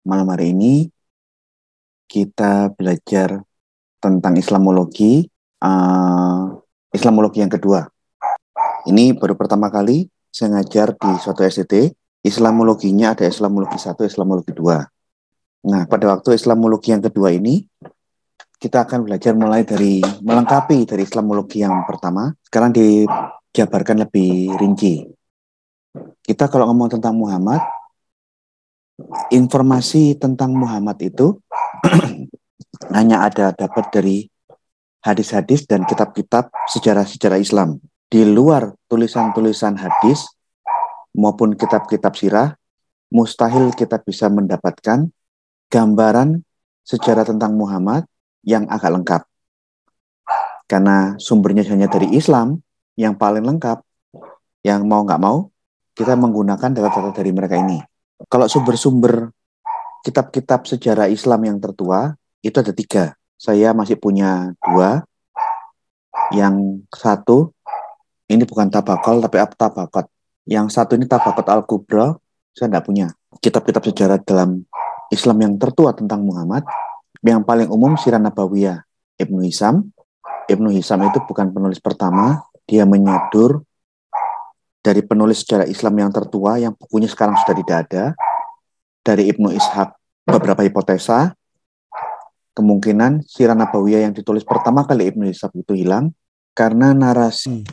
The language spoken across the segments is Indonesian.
malam hari ini kita belajar tentang Islamologi, Islamologi yang kedua. Ini baru pertama kali saya ngajar di suatu STT. Islamologinya ada Islamologi 1, Islamologi 2. Nah, pada waktu Islamologi yang kedua ini, kita akan belajar mulai dari melengkapi dari Islamologi yang pertama. Sekarang dijabarkan lebih rinci. Kita kalau ngomong tentang Muhammad, informasi tentang Muhammad itu hanya dapat dari hadis-hadis dan kitab-kitab sejarah-sejarah Islam. Di luar tulisan-tulisan hadis maupun kitab-kitab sirah, mustahil kita bisa mendapatkan gambaran sejarah tentang Muhammad yang agak lengkap. Karena sumbernya hanya dari Islam yang paling lengkap, yang mau nggak mau, kita menggunakan data-data dari mereka ini. Kalau sumber-sumber kitab-kitab sejarah Islam yang tertua, itu ada 3. Saya masih punya 2. Yang satu, ini bukan Tabaqol, tapi Tabaqat. Yang satu ini Tabaqat Al-Kubra, saya tidak punya. Kitab-kitab sejarah dalam Islam yang tertua tentang Muhammad, yang paling umum Sirah Nabawiyah Ibnu Hisham. Ibnu Hisham itu bukan penulis pertama, dia menyadur dari penulis sejarah Islam yang tertua, yang bukunya sekarang sudah tidak ada, dari Ibnu Ishaq, beberapa hipotesa. Kemungkinan Sirah Nabawiyah yang ditulis pertama kali Ibnu Ishaq itu hilang, karena narasi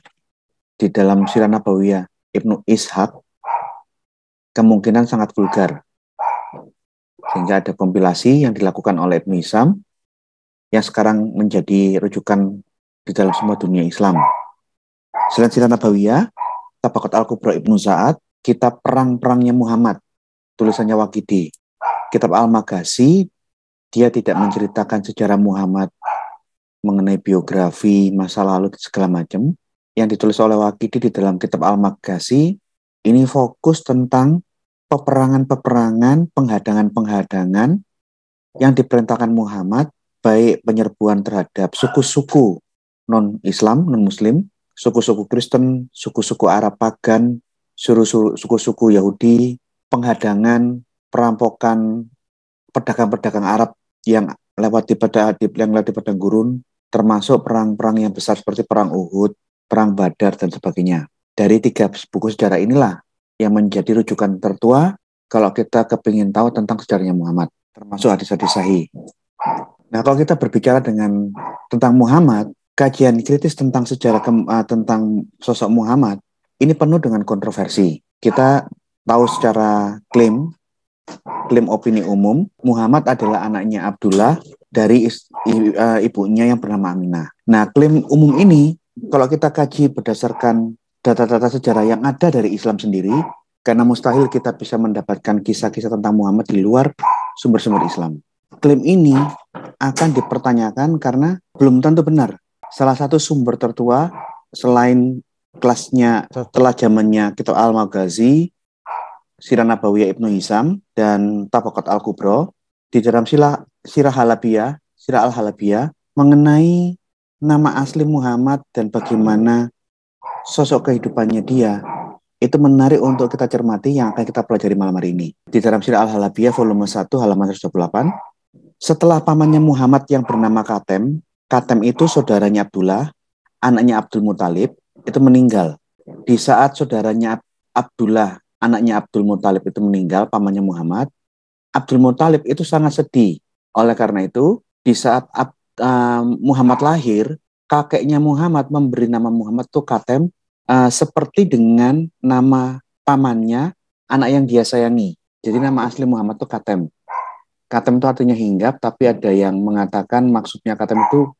di dalam Sirah Nabawiyah Ibnu Ishaq kemungkinan sangat vulgar. Sehingga ada kompilasi yang dilakukan oleh Ibnu Hisham yang sekarang menjadi rujukan di dalam semua dunia Islam. Selain Sirah Nabawiyah, Tabaqat Al-Kubra Ibnu Sa'ad, kitab Perang-Perangnya Muhammad, tulisannya Waqidi. Kitab Al-Maghazi, dia tidak menceritakan sejarah Muhammad mengenai biografi, masa lalu, segala macam. Yang ditulis oleh Waqidi di dalam kitab Al-Maghazi, ini fokus tentang peperangan-peperangan, penghadangan-penghadangan yang diperintahkan Muhammad, baik penyerbuan terhadap suku-suku non-Islam, non-Muslim, suku-suku Kristen, suku-suku Arab Pagan, suku-suku Yahudi, penghadangan, perampokan pedagang-pedagang Arab yang lewat di padang gurun, termasuk perang-perang yang besar seperti perang Uhud, perang Badar, dan sebagainya. Dari 3 buku sejarah inilah yang menjadi rujukan tertua kalau kita kepingin tahu tentang sejarahnya Muhammad, termasuk hadis-hadis sahih. Nah, kalau kita berbicara tentang Muhammad, kajian kritis tentang sejarah tentang sosok Muhammad ini penuh dengan kontroversi. Kita tahu secara klaim opini umum, Muhammad adalah anaknya Abdullah dari ibunya yang bernama Aminah. Nah, klaim umum ini kalau kita kaji berdasarkan data-data sejarah yang ada dari Islam sendiri, karena mustahil kita bisa mendapatkan kisah-kisah tentang Muhammad di luar sumber-sumber Islam. Klaim ini akan dipertanyakan karena belum tentu benar. Salah satu sumber tertua selain kelasnya setelah zamannya kitab Al-Maghazi, Sirah Nabawiyah Ibnu Hisham, dan Tabaqat Al-Kubra, di dalam Sirah Al-Halabiyah mengenai nama asli Muhammad dan bagaimana sosok kehidupannya dia, itu menarik untuk kita cermati yang akan kita pelajari malam hari ini. Di dalam Sirah Al-Halabiyah volume 1 halaman 128, setelah pamannya Muhammad yang bernama Katem itu saudaranya Abdullah, anaknya Abdul Muthalib, itu meninggal. Di saat saudaranya Abdullah, anaknya Abdul Muthalib itu meninggal, pamannya Muhammad, Abdul Muthalib itu sangat sedih. Oleh karena itu, di saat Muhammad lahir, kakeknya Muhammad memberi nama Muhammad itu Katem, seperti dengan nama pamannya, anak yang dia sayangi. Jadi nama asli Muhammad itu Katem. Katem itu artinya hinggap, tapi ada yang mengatakan maksudnya Katem itu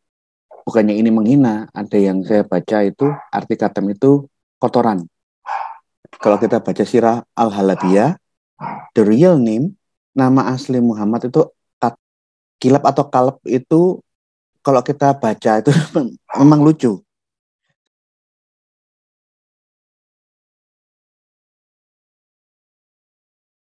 bukannya ini menghina. Ada yang saya baca itu arti Katem itu kotoran. Kalau kita baca Sirah Al-Halabiyah, the real name, nama asli Muhammad itu Kilab atau Kalb itu kalau kita baca itu memang lucu.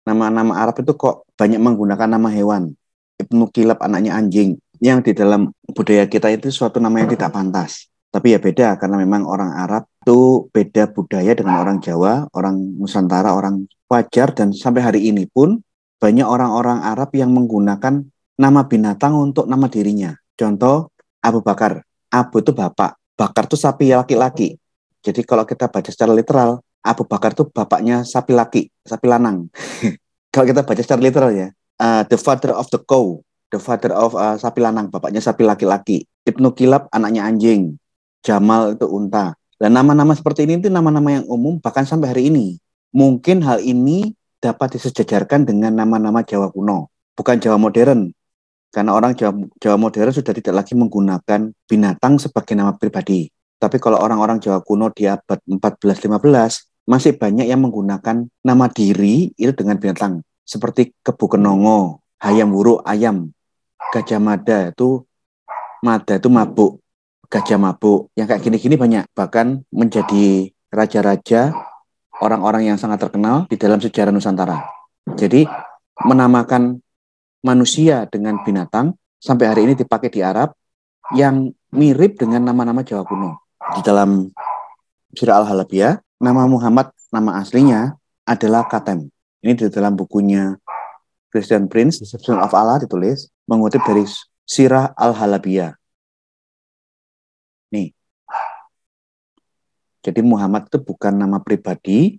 Nama-nama Arab itu kok banyak menggunakan nama hewan. Ibnu Kilab anaknya anjing, yang di dalam budaya kita itu suatu nama yang tidak pantas. Tapi ya beda, karena memang orang Arab itu beda budaya dengan orang Jawa, orang Nusantara, orang wajar, dan sampai hari ini pun banyak orang-orang Arab yang menggunakan nama binatang untuk nama dirinya. Contoh, Abu Bakar. Abu itu bapak, Bakar itu sapi laki-laki. Jadi kalau kita baca secara literal, Abu Bakar itu bapaknya sapi laki, sapi lanang. Kalau kita baca secara literal ya, the father of the cow, the father of sapi lanang, bapaknya sapi laki-laki. Ibnu Kilab anaknya anjing, Jamal itu unta. Dan nama-nama seperti ini itu nama-nama yang umum bahkan sampai hari ini. Mungkin hal ini dapat disejajarkan dengan nama-nama Jawa kuno, bukan Jawa modern. Karena orang Jawa modern sudah tidak lagi menggunakan binatang sebagai nama pribadi. Tapi kalau orang-orang Jawa kuno di abad 14-15, masih banyak yang menggunakan nama diri itu dengan binatang. Seperti Kebu Kenongo, Hayam Wuruk, ayam. Gajah Mada itu mabuk. Gajah mabuk. Yang kayak gini-gini banyak. Bahkan menjadi raja-raja, orang-orang yang sangat terkenal di dalam sejarah Nusantara. Jadi menamakan manusia dengan binatang sampai hari ini dipakai di Arab yang mirip dengan nama-nama Jawa kuno. Di dalam Sirah Al-Halabiyah, nama Muhammad, nama aslinya adalah Katem. Ini di dalam bukunya Christian Prince, Deception of Allah ditulis, mengutip dari Sirah Al-Halabiyah. Nih. Jadi Muhammad itu bukan nama pribadi,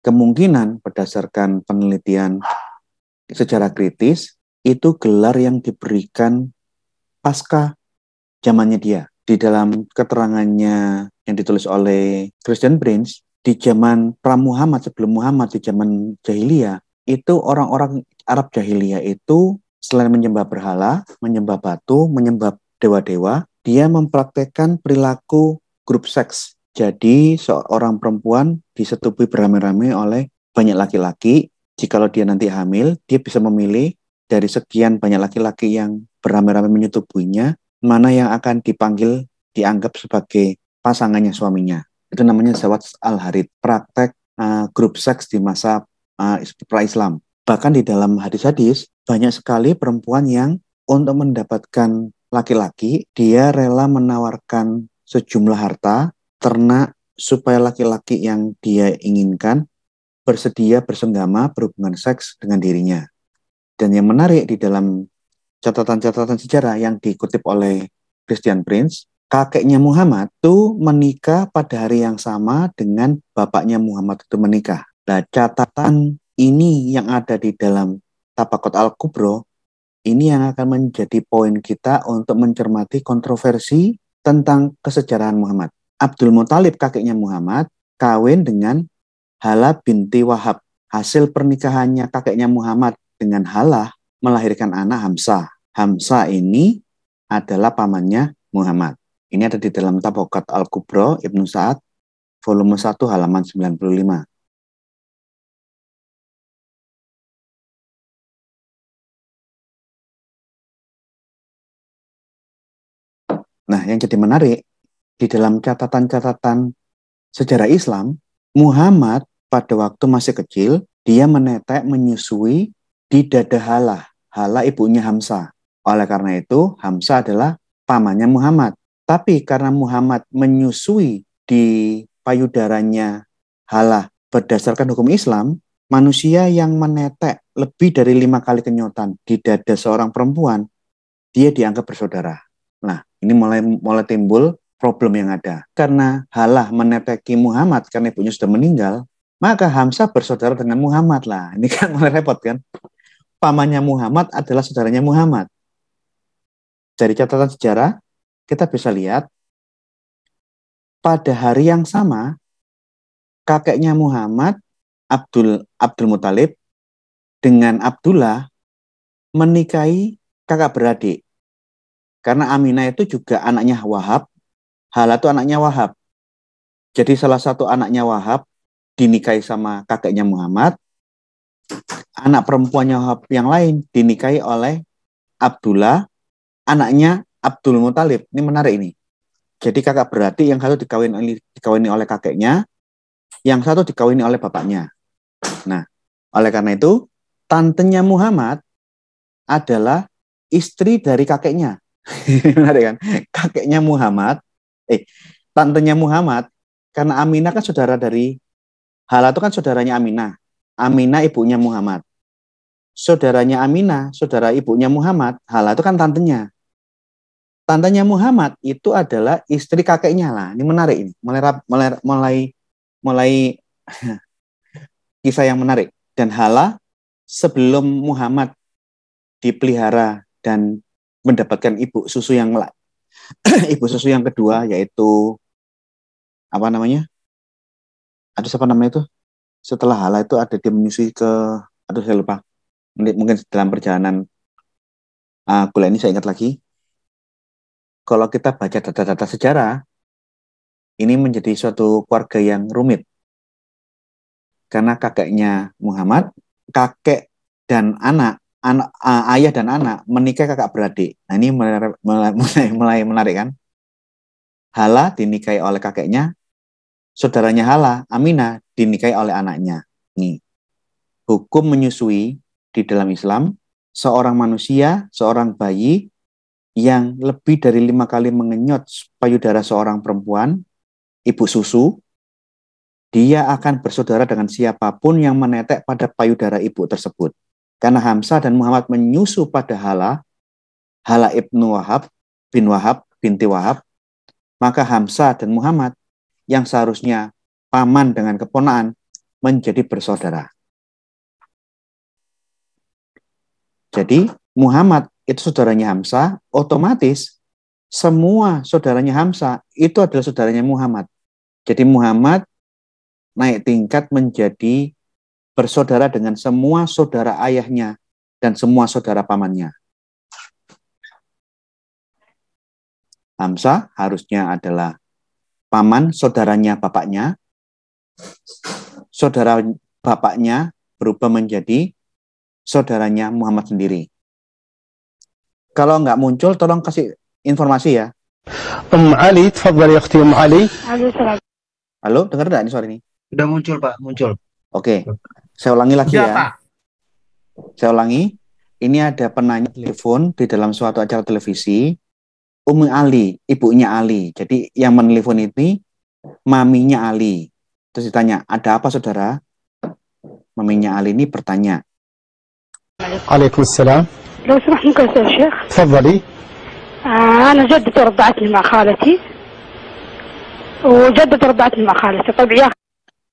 kemungkinan berdasarkan penelitian secara kritis, itu gelar yang diberikan pasca zamannya dia. Di dalam keterangannya yang ditulis oleh Christian Prince, di zaman pra-Muhammad, sebelum Muhammad, di zaman jahiliyah, itu orang-orang Arab jahiliyah itu selain menyembah berhala, menyembah batu, menyembah dewa-dewa, dia mempraktekkan perilaku grup seks. Jadi seorang perempuan disetubui beramai-ramai oleh banyak laki-laki. Jikalau dia nanti hamil, dia bisa memilih dari sekian banyak laki-laki yang beramai-ramai menyetubuinya, mana yang akan dianggap sebagai pasangannya suaminya. Itu namanya zawaj al-harith, praktek grup seks di masa pra-Islam. Bahkan di dalam hadis-hadis, banyak sekali perempuan yang untuk mendapatkan laki-laki, dia rela menawarkan sejumlah harta, ternak, supaya laki-laki yang dia inginkan bersedia bersenggama berhubungan seks dengan dirinya. Dan yang menarik di dalam catatan-catatan sejarah yang dikutip oleh Christian Prince, kakeknya Muhammad itu menikah pada hari yang sama dengan bapaknya Muhammad itu menikah. Nah, catatan ini yang ada di dalam Tabaqat Al-Kubro, ini yang akan menjadi poin kita untuk mencermati kontroversi tentang kesejarahan Muhammad. Abdul Muthalib, kakeknya Muhammad, kawin dengan Halah binti Wahab. Hasil pernikahannya kakeknya Muhammad dengan Halah melahirkan anak Hamzah. Hamzah ini adalah pamannya Muhammad. Ini ada di dalam Tabaqat Al-Kubro Ibnu Sa'ad volume 1 halaman 95. Nah, yang jadi menarik, di dalam catatan-catatan sejarah Islam, Muhammad pada waktu masih kecil, dia menetek menyusui di dada Halah. Halah ibunya Hamzah. Oleh karena itu, Hamzah adalah pamannya Muhammad. Tapi karena Muhammad menyusui di payudaranya Halah berdasarkan hukum Islam, manusia yang menetek lebih dari 5 kali kenyotan di dada seorang perempuan, dia dianggap bersaudara. Nah, ini mulai timbul problem yang ada. Karena Halah meneteki Muhammad karena ibunya sudah meninggal, maka Hamzah bersaudara dengan Muhammad lah. Ini kan mulai repot kan? Pamannya Muhammad adalah saudaranya Muhammad. Dari catatan sejarah, kita bisa lihat pada hari yang sama, kakeknya Muhammad, Abdul Muthalib, dengan Abdullah menikahi kakak beradik. Karena Aminah itu juga anaknya Wahab, Halah itu anaknya Wahab. Jadi salah satu anaknya Wahab dinikahi sama kakeknya Muhammad, anak perempuannya Wahab yang lain dinikahi oleh Abdullah, anaknya Abdul Muthalib. Ini menarik ini. Jadi kakak beradik yang satu dikawini oleh kakeknya, yang satu dikawini oleh bapaknya. Nah, oleh karena itu, tantenya Muhammad adalah istri dari kakeknya. Menarik kan? Kakeknya Muhammad, tantenya Muhammad, karena Aminah kan saudara dari Halah itu kan saudaranya Aminah. Aminah ibunya Muhammad. saudaranya Aminah, saudara ibunya Muhammad, Hala itu kan tantenya. Tantenya Muhammad itu adalah istri kakeknya lah. Ini menarik ini, mulai kisah yang menarik. Dan Hala sebelum Muhammad dipelihara dan mendapatkan ibu susu yang kedua, yaitu apa namanya? Ada siapa namanya itu? Setelah Hala itu ada dia menyusui ke, aduh saya lupa. Mungkin dalam perjalanan kuliah ini saya ingat lagi. Kalau kita baca data-data sejarah, ini menjadi suatu keluarga yang rumit. Karena kakeknya Muhammad, kakek dan ayah dan anak menikah kakak beradik. Nah ini mulai menarik kan? Hala dinikahi oleh kakeknya, saudaranya Hala, Aminah, dinikahi oleh anaknya. Nih, hukum menyusui di dalam Islam, seorang manusia, seorang bayi yang lebih dari 5 kali mengenyot payudara seorang perempuan, ibu susu, dia akan bersaudara dengan siapapun yang menetek pada payudara ibu tersebut. Karena Hamzah dan Muhammad menyusu pada Hala ibnu Wahab binti Wahab, maka Hamzah dan Muhammad yang seharusnya paman dengan keponakan menjadi bersaudara. Jadi Muhammad itu saudaranya Hamzah, otomatis semua saudaranya Hamzah itu adalah saudaranya Muhammad. Jadi Muhammad naik tingkat menjadi bersaudara dengan semua saudara ayahnya dan semua saudara pamannya. Hamzah harusnya adalah paman saudaranya bapaknya, saudara bapaknya berubah menjadi saudaranya Muhammad sendiri. Kalau nggak muncul, tolong kasih informasi ya. Ali, tafadhali ya akhti Ali. Halo, dengar nggak ini suara ini? Sudah muncul, Pak, muncul. Oke, saya ulangi lagi Ya, ya. Pak. Saya ulangi, ini ada penanya telepon di dalam suatu acara televisi, Umi Ali, ibunya Ali. Jadi yang menelpon ini maminya Ali. Terus ditanya, ada apa saudara? Maminya Ali ini bertanya. Waalaikumsalam. لو سمحت ممكن أسأل الشيخ؟ تفضلي. أنا جدتي رضعتني مع خالتي وجدتي رضعتني مع خالتي. طيب يا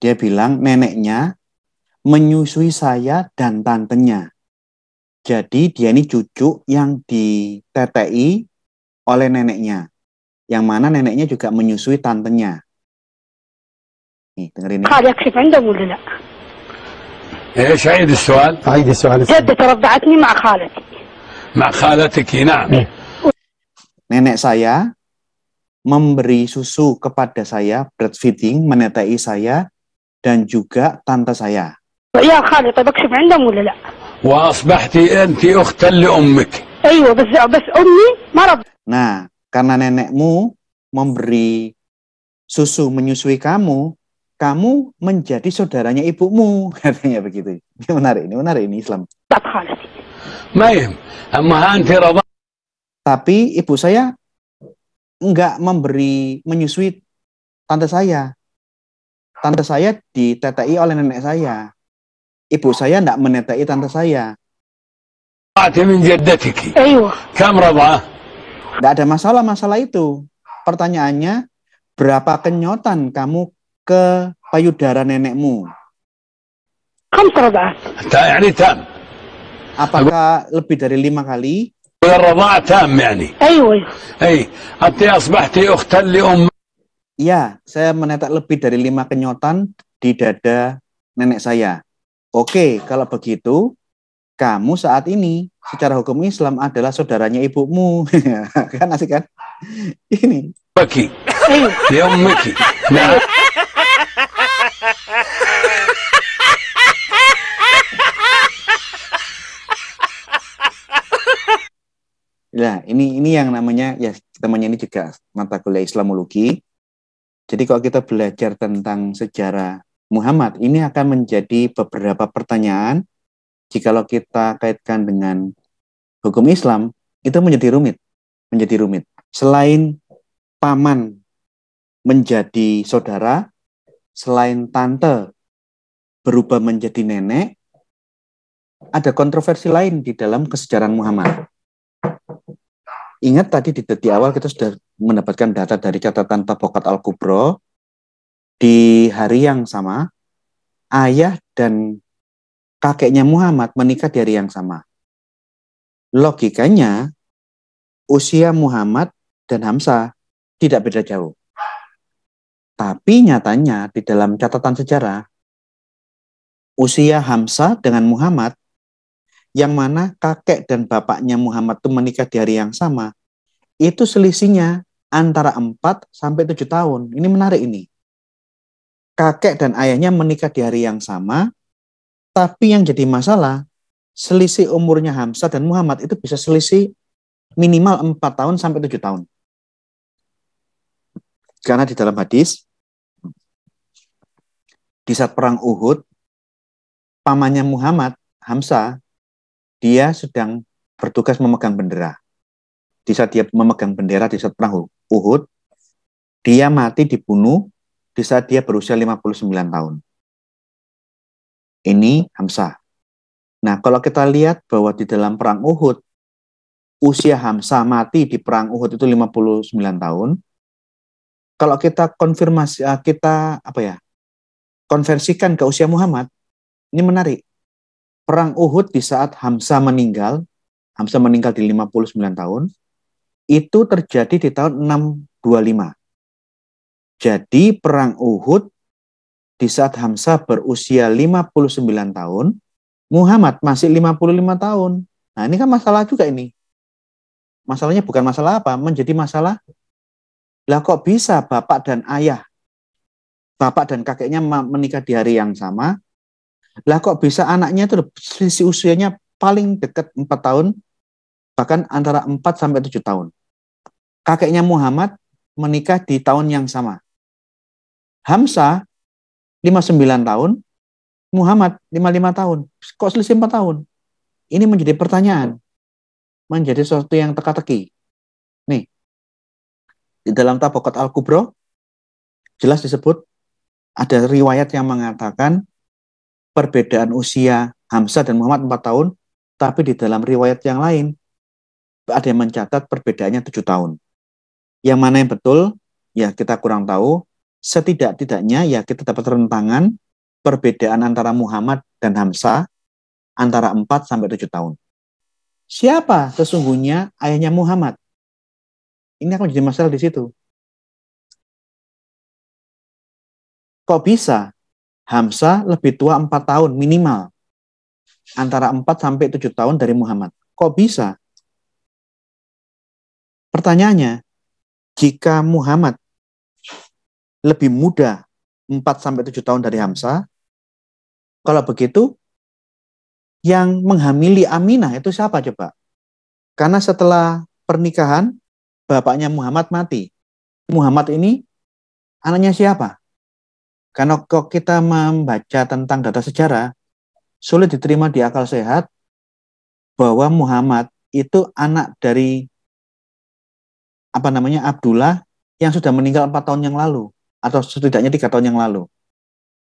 Dia bilang neneknya menyusui saya dan tantenya. Jadi dia ini cucu yang ditetei oleh neneknya. Yang mana neneknya juga menyusui tantenya. Nih, dengerin ya. خالي يكشف عندهم ولا لا؟ ايش عيد السؤال؟ عيد السؤال. جدتي رضعتني مع خالتي. مع خالتك نعم. Nenek saya memberi susu kepada saya, breastfeeding, menetai saya, dan juga tante saya. يا خالي طيب اكشف عندهم ولا لا؟ واصبحتي انت اختا لامك. ايوه بس امي ما رضعت. Nah, karena nenekmu memberi susu menyusui kamu, kamu menjadi saudaranya ibumu, katanya begitu. Ini menarik ini Islam. خالتي. ما يهم. اما انت رضعت. Tapi ibu saya enggak menyusui tante saya. Tante saya ditetai oleh nenek saya. Ibu saya enggak menetai tante saya. رضعت من جدتك. ايوه. كم رضعه؟ Enggak ada masalah itu. Pertanyaannya, berapa kenyotan kamu ke payudara nenekmu? 5 رضعات. يعني تام. Apakah lebih dari 5 kali? الرضاعة تام يعني. ايوه. اي انت اصبحتي اختا لام. Ya, saya menetak lebih dari 5 kenyotan di dada nenek saya. Oke, kalau begitu, kamu saat ini secara hukum Islam adalah saudaranya ibumu. Kan asik kan? Ini. بكي. ايوه. لامك. نعم. Nah, ini yang namanya ya temannya ini juga mata kuliah Islamologi. Jadi kalau kita belajar tentang sejarah Muhammad, ini akan menjadi beberapa pertanyaan. Jikalau kita kaitkan dengan hukum Islam, itu menjadi rumit. Selain paman menjadi saudara, selain tante berubah menjadi nenek, ada kontroversi lain di dalam kesejarahan Muhammad. Ingat tadi di awal kita sudah mendapatkan data dari catatan Tabaqat Al-Kubra. Di hari yang sama, ayah dan kakeknya Muhammad menikah di hari yang sama. Logikanya, usia Muhammad dan Hamzah tidak beda jauh. Tapi nyatanya di dalam catatan sejarah, usia Hamzah dengan Muhammad, yang mana kakek dan bapaknya Muhammad itu menikah di hari yang sama, itu selisihnya antara 4 sampai 7 tahun. Ini menarik ini. Kakek dan ayahnya menikah di hari yang sama, tapi yang jadi masalah, selisih umurnya Hamzah dan Muhammad itu bisa selisih minimal 4 tahun sampai 7 tahun. Karena di dalam hadis, di saat perang Uhud, pamannya Muhammad, Hamzah, dia sedang bertugas memegang bendera. Di saat dia memegang bendera di saat perang Uhud, dia mati dibunuh di saat dia berusia 59 tahun. Ini Hamzah. Nah, kalau kita lihat bahwa di dalam perang Uhud, usia Hamzah mati di perang Uhud itu 59 tahun. Kalau kita konfirmasi, konversikan ke usia Muhammad, ini menarik. Perang Uhud di saat Hamzah meninggal di 59 tahun, itu terjadi di tahun 625. Jadi perang Uhud di saat Hamzah berusia 59 tahun, Muhammad masih 55 tahun. Nah, ini kan masalah juga ini. Masalahnya bukan masalah apa, menjadi masalah, lah kok bisa bapak dan kakeknya menikah di hari yang sama, lah kok bisa anaknya itu selisih usianya paling dekat 4 tahun, bahkan antara 4 sampai 7 tahun. Kakeknya Muhammad menikah di tahun yang sama. Hamzah 59 tahun, Muhammad 55 tahun. Kok selisih 4 tahun? Ini menjadi pertanyaan. Menjadi sesuatu yang teka-teki. Nih, di dalam Tabaqat Al-Kubra, jelas disebut, ada riwayat yang mengatakan perbedaan usia Hamzah dan Muhammad 4 tahun, tapi di dalam riwayat yang lain, ada yang mencatat perbedaannya 7 tahun. Yang mana yang betul, ya kita kurang tahu. Setidak-tidaknya ya kita dapat rentangan perbedaan antara Muhammad dan Hamzah antara 4 sampai 7 tahun. Siapa sesungguhnya ayahnya Muhammad? Ini akan jadi masalah di situ. Kok bisa Hamzah lebih tua 4 tahun minimal? Antara 4 sampai 7 tahun dari Muhammad. Kok bisa? Pertanyaannya, jika Muhammad lebih muda 4 sampai 7 tahun dari Hamzah, kalau begitu yang menghamili Aminah itu siapa coba? Karena setelah pernikahan bapaknya Muhammad mati. Muhammad ini anaknya siapa? Karena kalau kita membaca tentang data sejarah, sulit diterima di akal sehat bahwa Muhammad itu anak dari Abdullah yang sudah meninggal 4 tahun yang lalu, atau setidaknya 3 tahun yang lalu.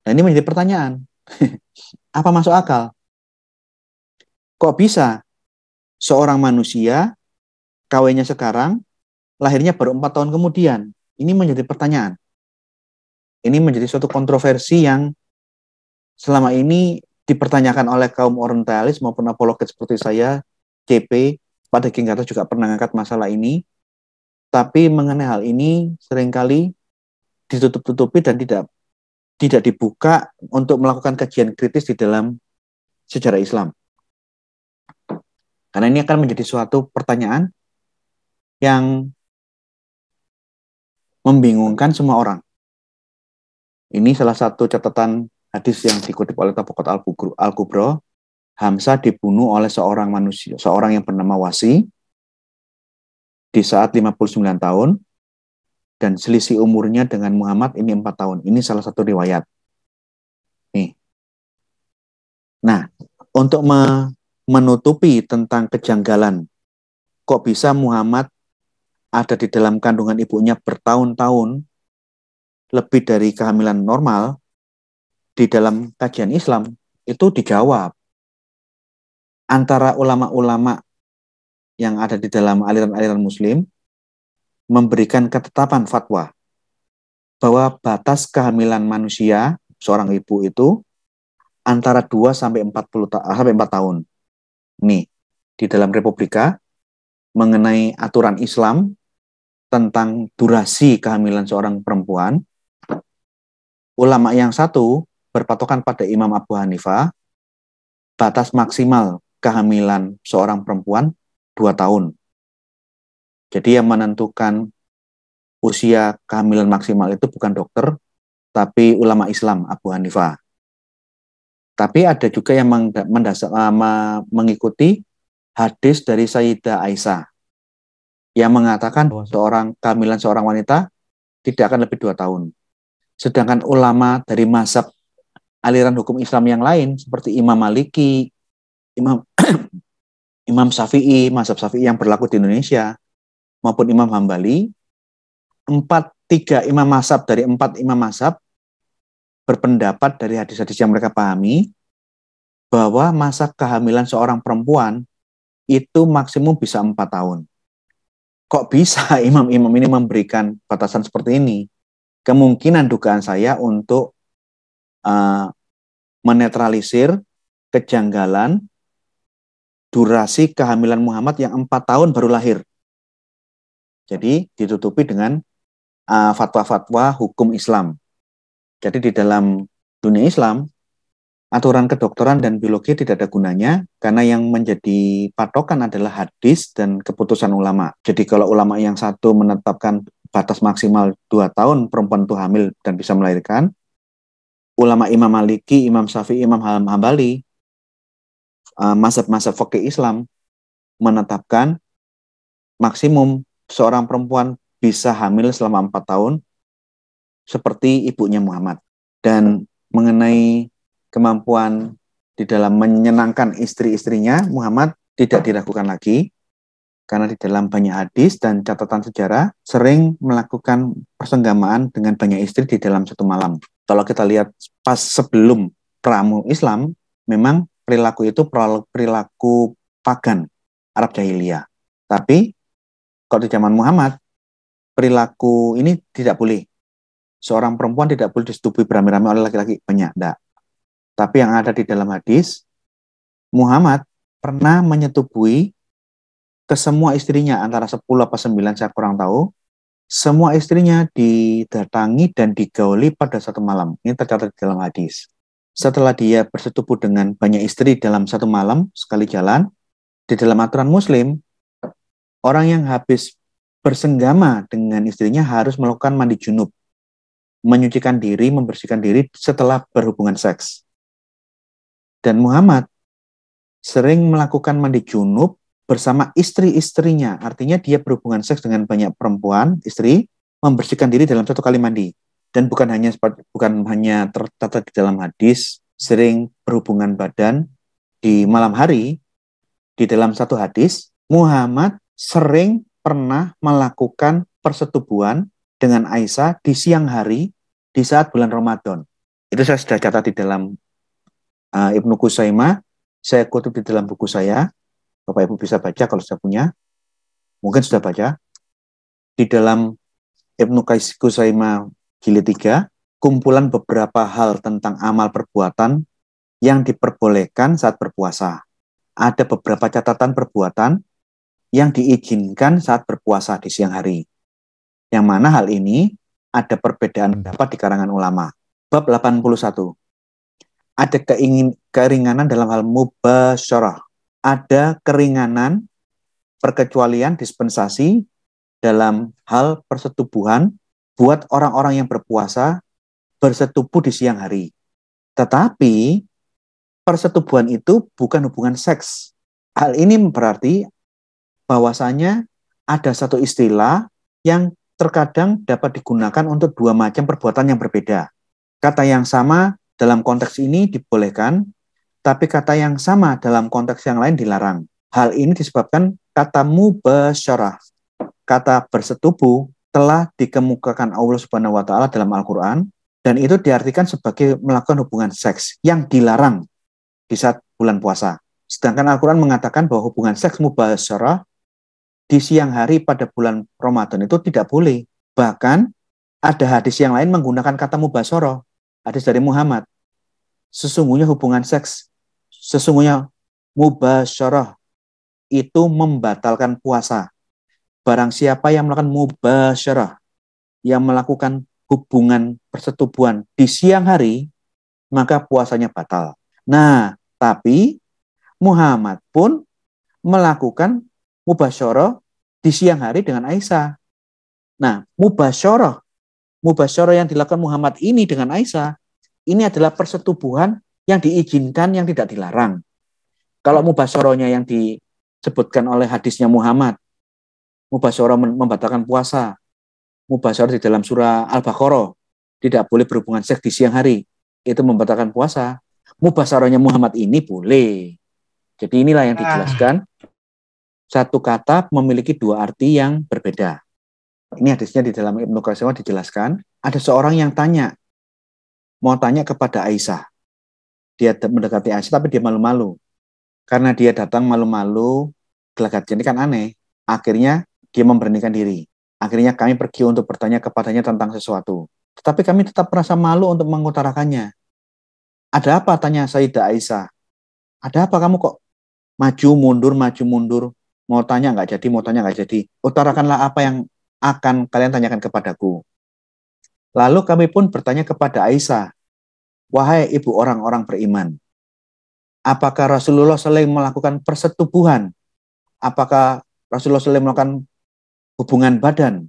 Nah, ini menjadi pertanyaan. Apa masuk akal? Kok bisa seorang manusia kawinnya sekarang, lahirnya baru 4 tahun kemudian? Ini menjadi pertanyaan. Ini menjadi suatu kontroversi yang selama ini dipertanyakan oleh kaum orientalis maupun apologet seperti saya, CP, pada King Kata juga pernah mengangkat masalah ini. Tapi mengenai hal ini seringkali ditutup-tutupi dan tidak dibuka untuk melakukan kajian kritis di dalam sejarah Islam. Karena ini akan menjadi suatu pertanyaan yang membingungkan semua orang. Ini salah satu catatan hadis yang dikutip oleh Tabaqat Al-Kubra. Hamzah dibunuh oleh seorang yang bernama Wasi di saat 59 tahun, dan selisih umurnya dengan Muhammad ini 4 tahun. Ini salah satu riwayat. Nih. Nah, untuk menutupi tentang kejanggalan, kok bisa Muhammad ada di dalam kandungan ibunya bertahun-tahun, lebih dari kehamilan normal, di dalam kajian Islam, itu dijawab. antara ulama-ulama yang ada di dalam aliran-aliran Muslim memberikan ketetapan fatwa bahwa batas kehamilan manusia seorang ibu itu antara 2 sampai 4 tahun. Nih, di dalam Republika mengenai aturan Islam tentang durasi kehamilan seorang perempuan, ulama yang satu berpatokan pada Imam Abu Hanifah, batas maksimal kehamilan seorang perempuan 2 tahun. Jadi yang menentukan usia kehamilan maksimal itu bukan dokter, tapi ulama Islam Abu Hanifah. Tapi ada juga yang mengikuti hadis dari Sayyidah Aisyah yang mengatakan bahwa kehamilan seorang wanita tidak akan lebih 2 tahun. Sedangkan ulama dari mazhab aliran hukum Islam yang lain seperti Imam Maliki, Imam Syafi'i, mazhab Syafi'i yang berlaku di Indonesia, maupun Imam Hambali, 4 imam mazhab berpendapat dari hadis-hadis yang mereka pahami bahwa masa kehamilan seorang perempuan itu maksimum bisa 4 tahun. Kok bisa imam-imam ini memberikan batasan seperti ini? Kemungkinan dugaan saya untuk menetralisir kejanggalan durasi kehamilan Muhammad yang 4 tahun baru lahir. Jadi ditutupi dengan fatwa-fatwa hukum Islam. Jadi di dalam dunia Islam, aturan kedokteran dan biologi tidak ada gunanya karena yang menjadi patokan adalah hadis dan keputusan ulama. Jadi kalau ulama yang satu menetapkan batas maksimal 2 tahun perempuan itu hamil dan bisa melahirkan, ulama Imam Maliki, Imam Syafi'i, Imam Hambali, mazhab-mazhab fikih Islam menetapkan maksimum seorang perempuan bisa hamil selama 4 tahun seperti ibunya Muhammad. Dan mengenai kemampuan di dalam menyenangkan istri-istrinya, Muhammad tidak diragukan lagi karena di dalam banyak hadis dan catatan sejarah sering melakukan persenggamaan dengan banyak istri di dalam satu malam. Kalau kita lihat pas sebelum pramu Islam, memang perilaku itu perilaku pagan Arab Jahiliyah. Tapi kalau di zaman Muhammad, perilaku ini tidak boleh. Seorang perempuan tidak boleh disetubui beramai-ramai oleh laki-laki banyak. Tidak. Tapi yang ada di dalam hadis, Muhammad pernah menyetubui ke semua istrinya, antara 10 atau 9, saya kurang tahu. Semua istrinya didatangi dan digauli pada satu malam. Ini tercatat di dalam hadis. Setelah dia bersetubuh dengan banyak istri dalam satu malam, sekali jalan, di dalam aturan Muslim, orang yang habis bersenggama dengan istrinya harus melakukan mandi junub, menyucikan diri, membersihkan diri setelah berhubungan seks. Dan Muhammad sering melakukan mandi junub bersama istri-istrinya, artinya dia berhubungan seks dengan banyak perempuan, istri, membersihkan diri dalam satu kali mandi. Dan bukan hanya tercatat di dalam hadis, sering berhubungan badan di malam hari. Di dalam satu hadis, Muhammad sering pernah melakukan persetubuhan dengan Aisyah di siang hari di saat bulan Ramadan. Itu saya sudah catat di dalam Ibnu Qusaimah, saya kutip di dalam buku saya. Bapak Ibu bisa baca kalau sudah punya. Mungkin sudah baca. Di dalam Ibnu Qusaimah jilid 3, kumpulan beberapa hal tentang amal perbuatan yang diperbolehkan saat berpuasa. Ada beberapa catatan perbuatan yang diizinkan saat berpuasa di siang hari. Yang mana hal ini ada perbedaan pendapat di kalangan ulama. Bab 81. Ada keringanan dalam hal mubasyarah. Ada keringanan perkecualian dispensasi dalam hal persetubuhan buat orang-orang yang berpuasa bersetubuh di siang hari. Tetapi persetubuhan itu bukan hubungan seks. Hal ini berarti bahwasanya ada satu istilah yang terkadang dapat digunakan untuk 2 macam perbuatan yang berbeda. Kata yang sama dalam konteks ini dibolehkan, tapi kata yang sama dalam konteks yang lain dilarang. Hal ini disebabkan kata mubasyarah, kata bersetubuh, telah dikemukakan Allah Subhanahu wa Ta'ala dalam Al-Quran, dan itu diartikan sebagai melakukan hubungan seks yang dilarang di saat bulan puasa. Sedangkan Al-Quran mengatakan bahwa hubungan seks mubasyarah di siang hari pada bulan Ramadan itu tidak boleh. Bahkan ada hadis yang lain menggunakan kata mubasyarah. Hadis dari Muhammad. Sesungguhnya mubasyarah itu membatalkan puasa. Barang siapa yang melakukan mubasyarah, yang melakukan hubungan persetubuhan di siang hari, maka puasanya batal. Nah, tapi Muhammad pun melakukan mubasyarah di siang hari dengan Aisyah. Nah, mubasyarah yang dilakukan Muhammad ini dengan Aisyah, ini adalah persetubuhan yang diizinkan, yang tidak dilarang. Kalau mubasyarahnya yang disebutkan oleh hadisnya Muhammad, mubasyarah membatalkan puasa, mubasyarah di dalam surah Al-Baqarah, tidak boleh berhubungan seks di siang hari, itu membatalkan puasa. Mubasyarahnya Muhammad ini boleh. Jadi inilah yang dijelaskan. Satu kata memiliki dua arti yang berbeda. Ini hadisnya di dalam Ibnu Qushaymah dijelaskan. Ada seorang yang mau tanya kepada Aisyah. Dia mendekati Aisyah tapi dia malu-malu. Karena dia datang malu-malu, gelagatnya ini kan aneh. Akhirnya dia memberanikan diri. Akhirnya kami pergi untuk bertanya kepadanya tentang sesuatu. Tetapi kami tetap merasa malu untuk mengutarakannya. Ada apa? Tanya Sayyidah Aisyah. Ada apa kamu kok maju mundur? Mau tanya nggak jadi. Utarakanlah apa yang akan kalian tanyakan kepadaku. Lalu kami pun bertanya kepada Aisyah. Wahai ibu orang-orang beriman, apakah Rasulullah SAW melakukan persetubuhan? Apakah Rasulullah SAW melakukan hubungan badan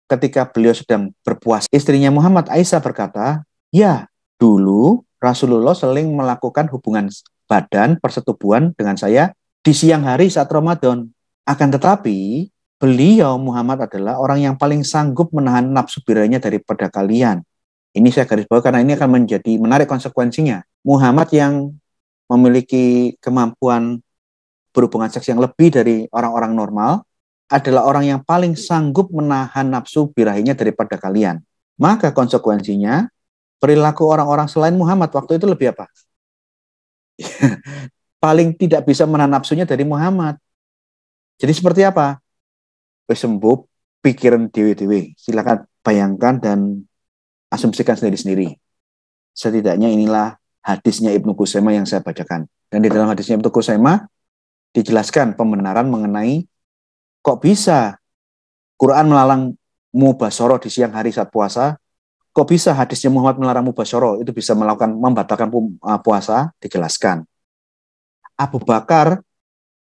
ketika beliau sedang berpuasa? Istrinya Muhammad, Aisyah, berkata, ya, dulu Rasulullah sering melakukan hubungan badan, persetubuhan dengan saya di siang hari saat Ramadan. Akan tetapi, beliau Muhammad adalah orang yang paling sanggup menahan nafsu birahinya daripada kalian. Ini saya garis bawah karena ini akan menjadi menarik konsekuensinya. Muhammad yang memiliki kemampuan berhubungan seks yang lebih dari orang-orang normal adalah orang yang paling sanggup menahan nafsu birahinya daripada kalian. Maka konsekuensinya, perilaku orang-orang selain Muhammad waktu itu lebih apa? Paling tidak bisa menahan nafsunya dari Muhammad. Jadi seperti apa? Sembuh pikiran dewi-dewi. Silakan bayangkan dan asumsikan sendiri-sendiri. Setidaknya inilah hadisnya Ibnu Qushaymah yang saya bacakan. Dan di dalam hadisnya Ibnu Qushaymah dijelaskan pembenaran mengenai kok bisa Quran melarang mubasyarah di siang hari saat puasa, kok bisa hadisnya Muhammad melarang mubasyarah itu bisa membatalkan puasa, dijelaskan. Abu Bakar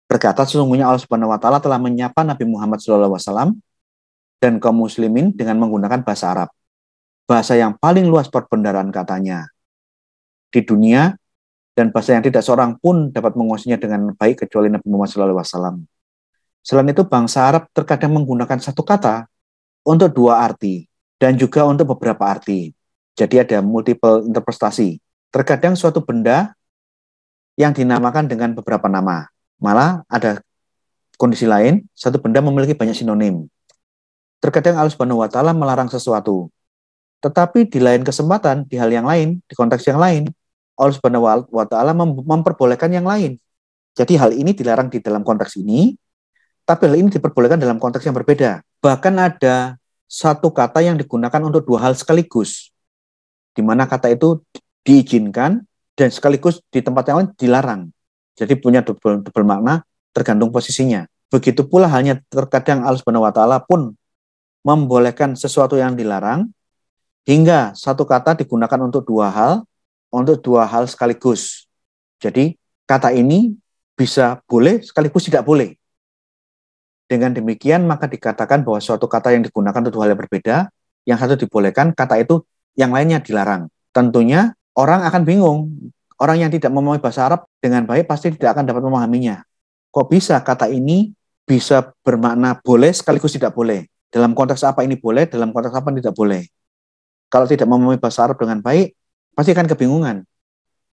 berkata, sesungguhnya Allah Subhanahu wa taala telah menyapa Nabi Muhammad SAW dan kaum muslimin dengan menggunakan bahasa Arab. Bahasa yang paling luas perbendaharaan katanya di dunia, dan bahasa yang tidak seorang pun dapat menguasainya dengan baik kecuali Nabi Muhammad SAW. Selain itu, bangsa Arab terkadang menggunakan satu kata untuk dua arti dan juga untuk beberapa arti. Jadi ada multiple interpretasi. Terkadang suatu benda yang dinamakan dengan beberapa nama. Malah ada kondisi lain, satu benda memiliki banyak sinonim. Terkadang Allah Subhanahu wa taala melarang sesuatu. Tetapi di lain kesempatan, di hal yang lain, di konteks yang lain, Allah Subhanahu wa taala memperbolehkan yang lain. Jadi hal ini dilarang di dalam konteks ini, tapi hal ini diperbolehkan dalam konteks yang berbeda. Bahkan ada satu kata yang digunakan untuk dua hal sekaligus, di mana kata itu diizinkan dan sekaligus di tempat yang lain dilarang. Jadi punya double makna tergantung posisinya. Begitu pula halnya terkadang Allah Subhanahu wa taala pun membolehkan sesuatu yang dilarang, hingga satu kata digunakan untuk dua hal sekaligus. Jadi kata ini bisa boleh sekaligus tidak boleh. Dengan demikian maka dikatakan bahwa suatu kata yang digunakan untuk dua hal yang berbeda, yang satu dibolehkan, kata itu yang lainnya dilarang. Tentunya orang akan bingung. Orang yang tidak memahami bahasa Arab dengan baik pasti tidak akan dapat memahaminya. Kok bisa kata ini bisa bermakna boleh sekaligus tidak boleh? Dalam konteks apa ini boleh, dalam konteks apa tidak boleh? Kalau tidak memahami bahasa Arab dengan baik, pasti akan kebingungan.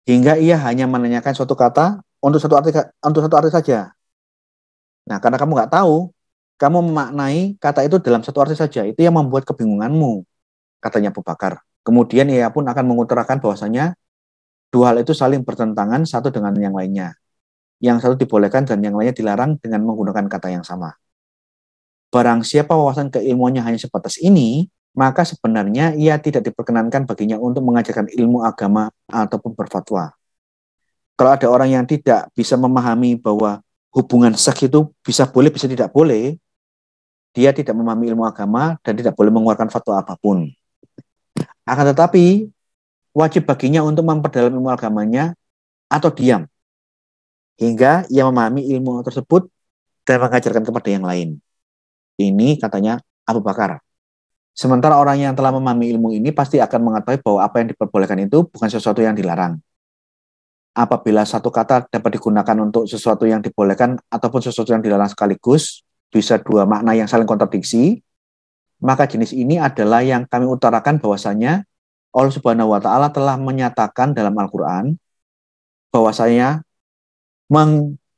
Hingga ia hanya menanyakan suatu kata untuk satu arti saja. Nah, karena kamu nggak tahu, kamu memaknai kata itu dalam satu arti saja. Itu yang membuat kebingunganmu, katanya Abu Bakar. Kemudian ia pun akan mengutarakan bahwasanya dua hal itu saling bertentangan satu dengan yang lainnya. yang satu dibolehkan dan yang lainnya dilarang dengan menggunakan kata yang sama. Barang siapa wawasan keilmuannya hanya sebatas ini, maka sebenarnya ia tidak diperkenankan baginya untuk mengajarkan ilmu agama ataupun berfatwa. Kalau ada orang yang tidak bisa memahami bahwa hubungan seks itu bisa boleh, bisa tidak boleh, dia tidak memahami ilmu agama dan tidak boleh mengeluarkan fatwa apapun. Akan tetapi, wajib baginya untuk memperdalam ilmu agamanya atau diam, hingga ia memahami ilmu tersebut dan mengajarkan kepada yang lain. Ini katanya Abu Bakar. Sementara orang yang telah memahami ilmu ini pasti akan mengetahui bahwa apa yang diperbolehkan itu bukan sesuatu yang dilarang. Apabila satu kata dapat digunakan untuk sesuatu yang dibolehkan ataupun sesuatu yang dilarang sekaligus, bisa dua makna yang saling kontradiksi, maka jenis ini adalah yang kami utarakan bahwasanya Allah Subhanahu wa Ta'ala telah menyatakan dalam Al-Quran bahwasanya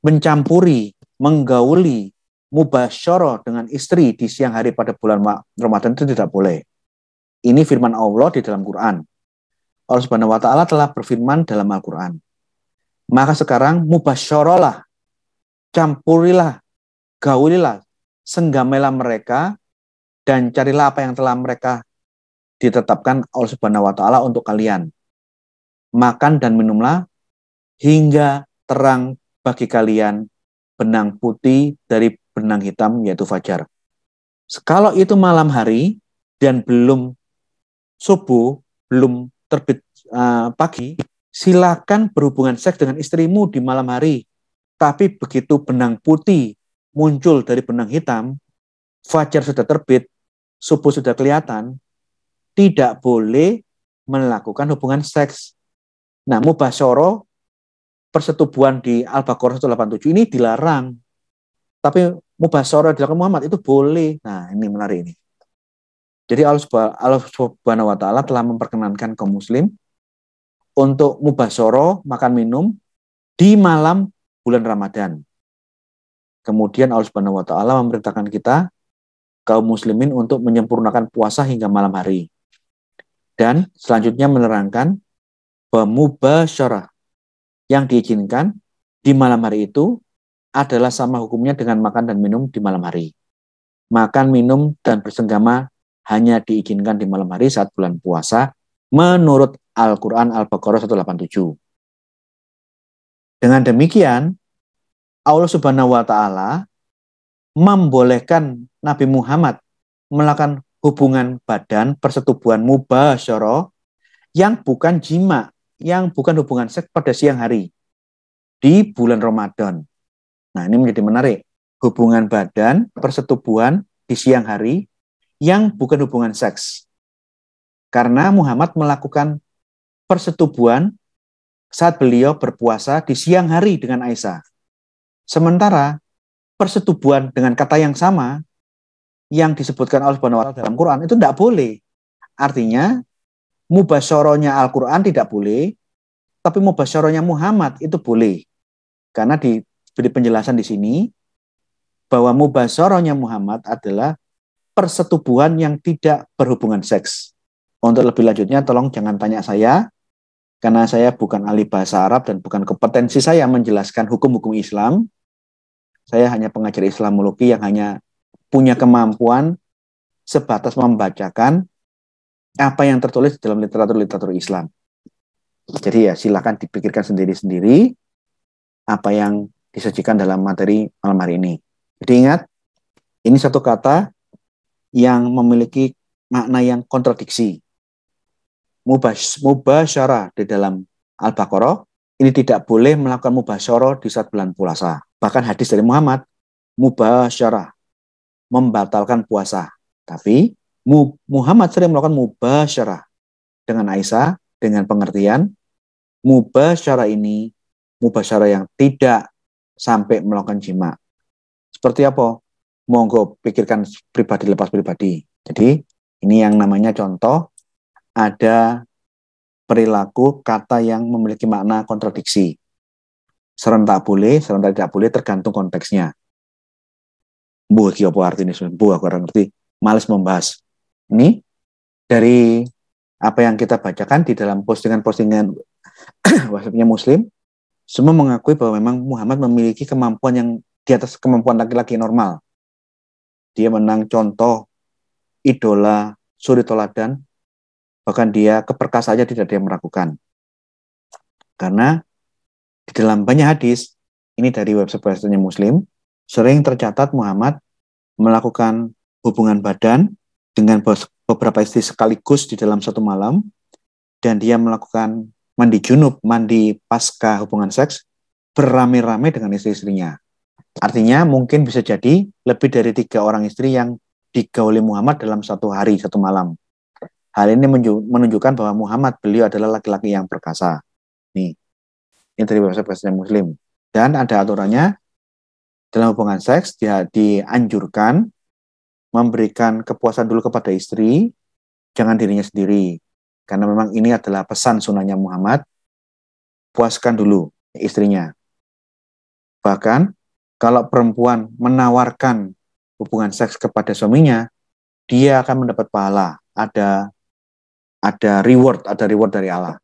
mencampuri, menggauli, mubasyarah dengan istri di siang hari pada bulan Ramadan itu tidak boleh. Ini firman Allah di dalam Quran. Allah Subhanahu wa Ta'ala telah berfirman dalam Al-Quran. Maka sekarang mubasyarahlah, campurilah, gaulilah, senggamailah mereka dan carilah apa yang telah mereka ditetapkan Allah Subhanahu wa Ta'ala untuk kalian. Makan dan minumlah hingga terang bagi kalian benang putih dari benang hitam, yaitu fajar. Kalau itu malam hari dan belum subuh, belum terbit pagi, silakan berhubungan seks dengan istrimu di malam hari. Tapi begitu benang putih muncul dari benang hitam, fajar sudah terbit, subuh sudah kelihatan, tidak boleh melakukan hubungan seks. Nah, mubasyarah, persetubuhan di Al-Baqarah 187 ini dilarang. Tapi mubasyarah dilakukan Muhammad itu boleh. Nah, ini menarik ini. Jadi Allah Subhanahu wa Ta'ala telah memperkenankan kaum muslim untuk mubasyarah, makan minum di malam bulan Ramadan. Kemudian Allah Subhanahu wa Ta'ala memerintahkan kita kaum muslimin untuk menyempurnakan puasa hingga malam hari. Dan selanjutnya menerangkan bahwa mubasyarah yang diizinkan di malam hari itu adalah sama hukumnya dengan makan dan minum di malam hari. Makan, minum, dan bersenggama hanya diizinkan di malam hari saat bulan puasa menurut Al-Quran Al-Baqarah 187. Dengan demikian, Allah Subhanahu wa Ta'ala membolehkan Nabi Muhammad melakukan hubungan badan, persetubuhan mubasyarah yang bukan jima, yang bukan hubungan seks pada siang hari di bulan Ramadan. Nah, ini menjadi menarik. Hubungan badan, persetubuhan di siang hari yang bukan hubungan seks. Karena Muhammad melakukan persetubuhan saat beliau berpuasa di siang hari dengan Aisyah. Sementara persetubuhan dengan kata yang sama yang disebutkan Allah Subhanahu wa Ta'ala dalam Quran itu tidak boleh. Artinya mubasyarahnya Al-Quran tidak boleh, tapi mubasyarahnya Muhammad itu boleh. Karena diberi penjelasan di sini bahwa mubasyarahnya Muhammad adalah persetubuhan yang tidak berhubungan seks. Untuk lebih lanjutnya tolong jangan tanya saya, karena saya bukan ahli bahasa Arab dan bukan kompetensi saya menjelaskan hukum-hukum Islam. Saya hanya pengajar Islamologi yang hanya punya kemampuan sebatas membacakan apa yang tertulis dalam literatur Islam. Jadi ya silakan dipikirkan sendiri-sendiri apa yang disajikan dalam materi malam hari ini. Jadi ingat, ini satu kata yang memiliki makna yang kontradiksi. Mubasyarah di dalam Al-Baqarah, ini tidak boleh melakukan mubasyarah di saat bulan puasa. Bahkan hadis dari Muhammad, mubasyarah, membatalkan puasa. Tapi Muhammad sering melakukan mubasyarah dengan Aisyah dengan pengertian mubasyarah ini mubasyarah yang tidak sampai melakukan jima. Seperti apa? Monggo pikirkan pribadi lepas pribadi. Jadi ini yang namanya contoh ada perilaku kata yang memiliki makna kontradiksi. Serentak boleh, serentak tidak boleh tergantung konteksnya. Buah apa artinya? Buah aku ngerti. Males membahas. Ini dari apa yang kita bacakan di dalam postingan-postingan WhatsApp-nya Muslim, semua mengakui bahwa memang Muhammad memiliki kemampuan yang di atas kemampuan laki-laki normal. Dia menang contoh, idola, suri toladan, bahkan dia keperkasaan saja tidak dia meragukan. Karena di dalam banyak hadis, ini dari website-websitenya Muslim, sering tercatat Muhammad melakukan hubungan badan dengan beberapa istri sekaligus di dalam satu malam, dan dia melakukan mandi junub, mandi pasca hubungan seks, beramai-ramai dengan istri-istrinya. Artinya mungkin bisa jadi lebih dari 3 orang istri yang digauli Muhammad dalam satu hari, satu malam. Hal ini menunjukkan bahwa Muhammad, beliau adalah laki-laki yang perkasa. Nih, ini dari website Muslim. Dan ada aturannya, dalam hubungan seks dia dianjurkan memberikan kepuasan dulu kepada istri, jangan dirinya sendiri. Karena memang ini adalah pesan sunnahnya Muhammad, puaskan dulu istrinya. Bahkan, kalau perempuan menawarkan hubungan seks kepada suaminya, dia akan mendapat pahala, ada reward dari Allah.